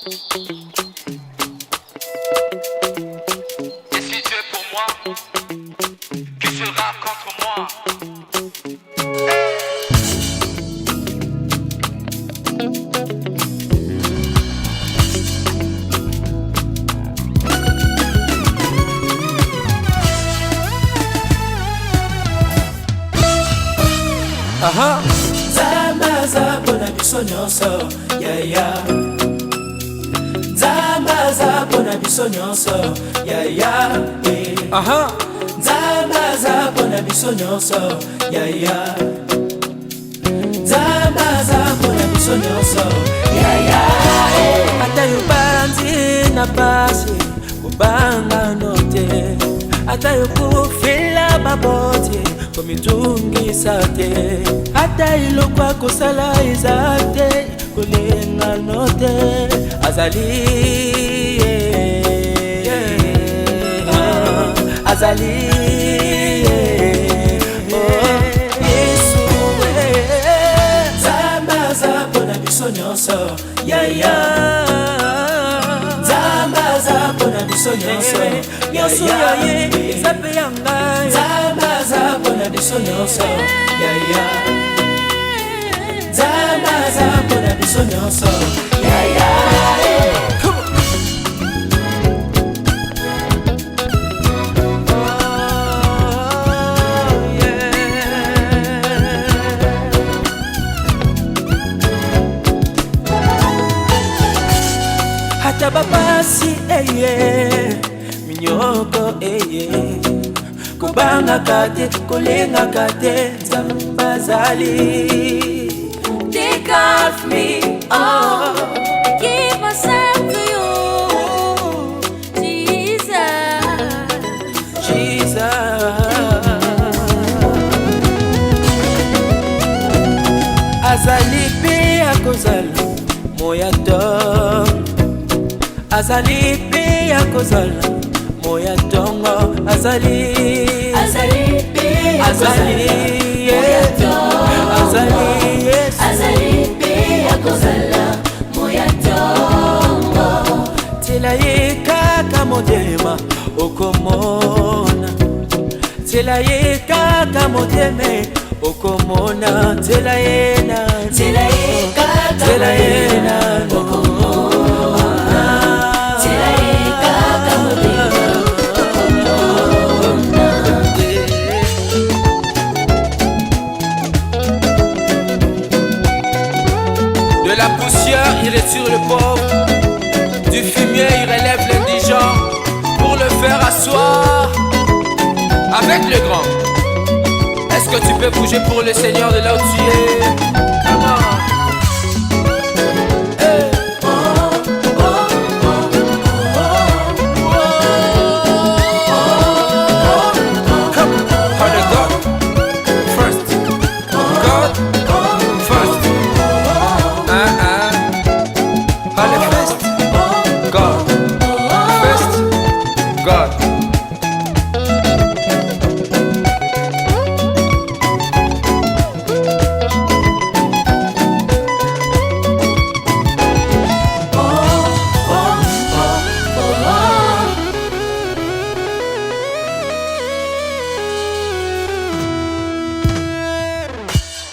Et si tu es pour moi, qui sera contre moi? Aha. Zamaza bona biso nyonso, yeah yeah. Zamaza bona biso nyonso, yeah yeah. Aha. Zamaza bona biso nyonso, yeah yeah. Zamaza bona biso nyonso, yeah yeah. Ata yo banzi na pasi, kubanga note. Ata yo kufila baboti, komitungisa te. Ata ilokwa kosala izate, kulenga note. Azali, azali, Yesu. Zamaza bona biso nyonso, yeah yeah. Zamaza bona biso nyonso, yeah yeah. Zamaza bona biso nyonso, yeah yeah. Zamaza bona biso nyonso, yeah yeah. Hata babasi minyoko kubanga kate kulenga kate Zambazali. Take off me, oh, I give myself to you, Jesus. Jesus azali pe akozala moya tongo, azali pe akozala moya tongo, azali Azali, azali moya tongo, azali yes. azali pe akozala moya tongo. Tela ye kaka motema okomona, tela ye kaka moteme okomona, tela yena, Tela ye kaka tela yena okomona, tela ye kaka motema okomona. De la poussière, il retire le pauvre. Du fumier, il relève l'indigent. Pour le faire asseoir avec le grand. Est-ce que tu peux bouger pour le Seigneur de là où tu es?